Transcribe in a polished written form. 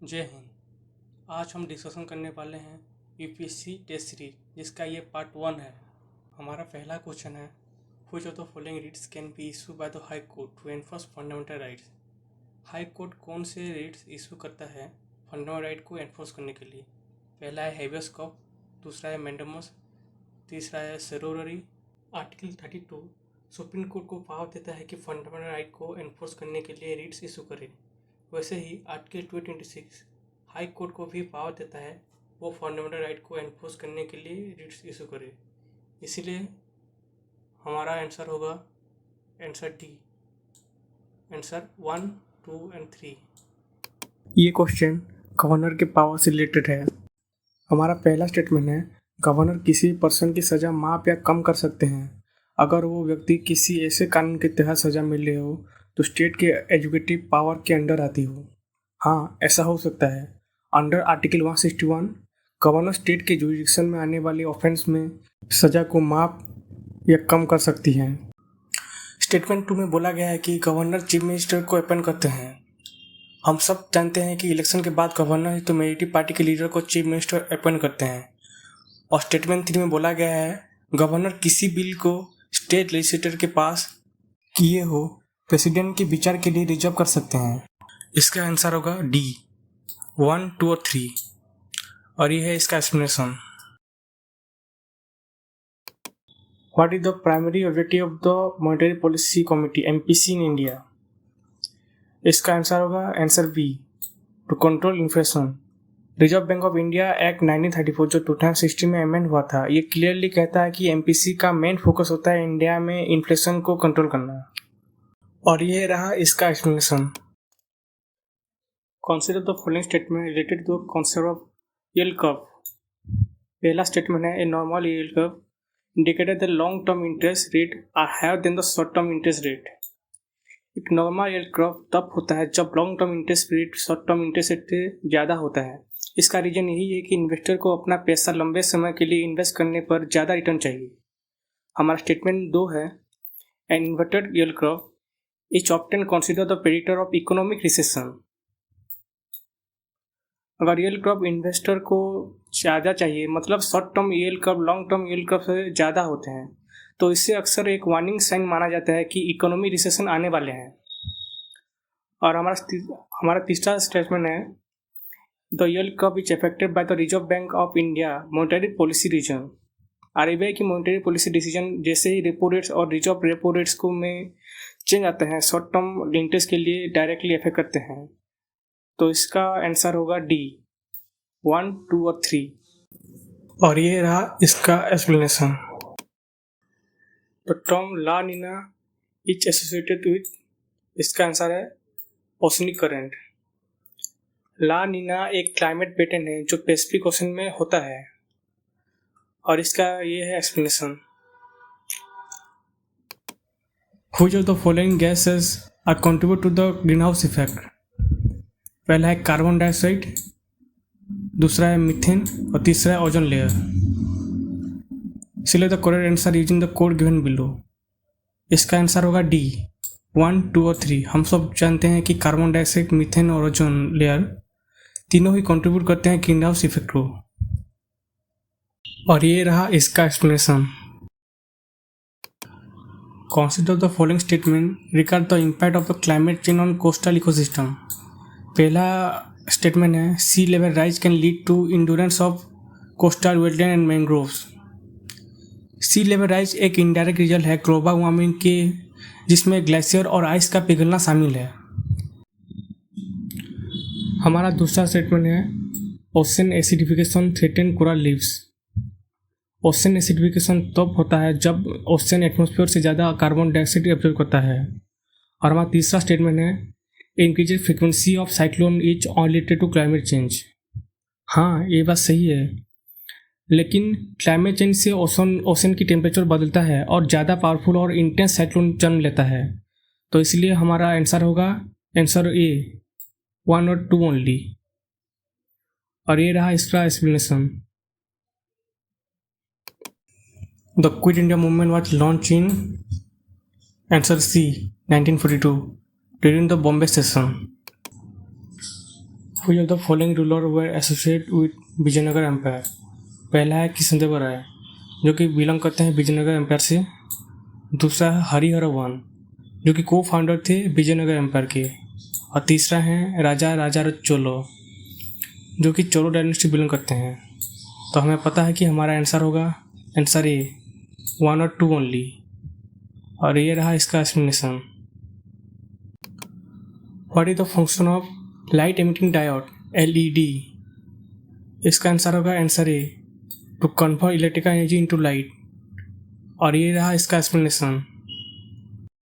जय हिंद। आज हम डिस्कशन करने वाले हैं यूपीएससी टेस्ट सीरीज, जिसका ये पार्ट 1 है। हमारा पहला क्वेश्चन है, which of the following writs can be issue by the high court to enforce fundamental rights. High court कौन से रिट्स इशू करता है फंडामेंटल राइट को एनफोर्स करने के लिए? पहला है हेबियस कॉर्पस, दूसरा है मैंडेमस, तीसरा है सेरोररी। आर्टिकल 32 सुप्रीम कोर्ट को पावर देता है कि फंडामेंटल राइट को एनफोर्स करने के लिए रिट्स इशू करे। वैसे ही आर्टिकल 226 हाई कोर्ट को भी पावर देता है वो फंडामेंटल राइट को एनफोर्स करने के लिए रिट्स इशू करे। इसीलिए हमारा आंसर होगा आंसर डी, आंसर 1, 2 एंड 3। ये क्वेश्चन गवर्नर के पावर से रिलेटेड है। हमारा पहला स्टेटमेंट है, गवर्नर किसी पर्सन की सज़ा माफ़ या कम कर सकते हैं अगर वो व्यक्ति किसी ऐसे कानून के तहत सज़ा मिले हो तो स्टेट के एजुकेटिव पावर के अंडर आती हो। हाँ, ऐसा हो सकता है। अंडर आर्टिकल 161 गवर्नर स्टेट के जुरिडिक्शन में आने वाले ऑफेंस में सज़ा को माफ़ या कम कर सकती है। स्टेटमेंट 2 में बोला गया है कि गवर्नर चीफ मिनिस्टर को अपॉइंट करते हैं। हम सब जानते हैं कि इलेक्शन के बाद गवर्नर ही तो मेजॉरिटी पार्टी के लीडर को चीफ मिनिस्टर अपॉइंट करते हैं। और स्टेटमेंट 3 में बोला गया है, गवर्नर किसी बिल को स्टेट लेजिस्लेटर के पास किए हो प्रेसिडेंट के विचार के लिए रिजर्व कर सकते हैं। इसका आंसर होगा डी, 1, 2 और 3। और ये है इसका explanation. What is the primary objective of the monetary policy committee MPC in India? इसका आंसर होगा answer B, to control inflation. Reserve bank of India act 1934 जो 2016 में अमेंड हुआ था, ये क्लियरली कहता है कि MPC का मेन फोकस होता है इंडिया में इन्फ्लेशन को कंट्रोल करना। और ये रहा इसका explanation. Consider the following statement related to the concept of yield curve. पहला स्टेटमेंट है, a normal yield curve indicated the long term interest rate are higher than the short term interest rate. एक normal yield curve तब होता है जब long term interest rate short term interest rate से ज़्यादा होता है। इसका रीजन यही है कि इन्वेस्टर को अपना पैसा लंबे समय के लिए इन्वेस्ट करने पर ज़्यादा रिटर्न चाहिए। हमारा स्टेटमेंट 2 है, an inverted yield curve is often consider the predictor of economic recession. अगर यील्ड कर्व इन्वेस्टर को ज़्यादा चाहिए, मतलब short term yield curve long term yield curve से ज़्यादा होते हैं, तो इससे अक्सर एक वार्निंग साइन माना जाता है कि इकोनॉमी रिसेशन आने वाले हैं। और हमारा तीसरा स्टेटमेंट है, the yield curve is affected by the reserve bank of India monetary policy reason. RBI की मॉनेटरी पॉलिसी डिसीजन जैसे ही रेपो रेट्स और रिजर्व रेपो रेट्स को में चेंज आते हैं, शॉर्ट टर्म इंटरेस्ट के लिए डायरेक्टली अफेक्ट करते हैं। तो इसका आंसर होगा डी, 1, 2 और 3। और ये रहा इसका explanation. The term La Nina is associated with, इसका आंसर है ओशनिक करंट। ला नीना एक क्लाइमेट पैटर्न है जो पैसिफिक ओशन में होता है। और इसका ये है explanation. Which of the following gases are contribute to the green house effect? पहला है कार्बन डाइऑक्साइड, दूसरा है मीथेन और तीसरा है ओजोन लेयर। इसलिए the correct answer using the code given below. इसका आंसर होगा डी, 1, 2 और 3। हम सब जानते हैं कि कार्बन डाइऑक्साइड, मीथेन और ओजोन लेयर तीनों ही कंट्रीब्यूट करते हैं ग्रीन हाउस इफेक्ट को। और ये रहा इसका explanation. Consider the following statement regard the impact of the climate change on coastal ecosystem. पहला स्टेटमेंट है, sea level rise can lead to endurance of coastal wetland and mangroves. Sea level rise एक indirect result है global warming के, जिसमें glacier और ice का पिघलना शामिल है। हमारा दूसरा स्टेटमेंट है, ocean acidification threaten coral reefs. Ocean acidification तब होता है जब ओशन एटमॉस्फेयर से ज़्यादा कार्बन डाइऑक्साइड एब्जॉर्ब करता है। और हमारा तीसरा स्टेटमेंट है, increase frequency of cyclone is on related to climate change. हाँ, ये बात सही है, लेकिन क्लाइमेट चेंज से ओशन की टेम्परेचर बदलता है और ज़्यादा पावरफुल और इंटेंस साइक्लोन जन्म लेता है। तो इसलिए हमारा आंसर होगा आंसर ए, 1 और 2 ओनली। और ये रहा इसका explanation. The quit India movement was launch in answer C, 1942 during the Bombay session. Which of the following ruler were associated with Vijayanagar empire? पहला है कृष्णदेव राय जो कि बिलोंग करते हैं विजयनगर एम्पायर से। दूसरा है हरिहर वन जो कि को फाउंडर थे विजयनगर एम्पायर के। और तीसरा है राजा राजा चोलो जो कि चोलो डायनेस्टी बिलोंग करते हैं। तो हमें पता है कि हमारा आंसर होगा आंसर ए 1 और 2 ओनली। और ये रहा इसका explanation. What is the function of light emitting diode LED? इसका आंसर होगा answer A to convert electrical energy into light. और ये रहा इसका एक्सप्लेनेशन।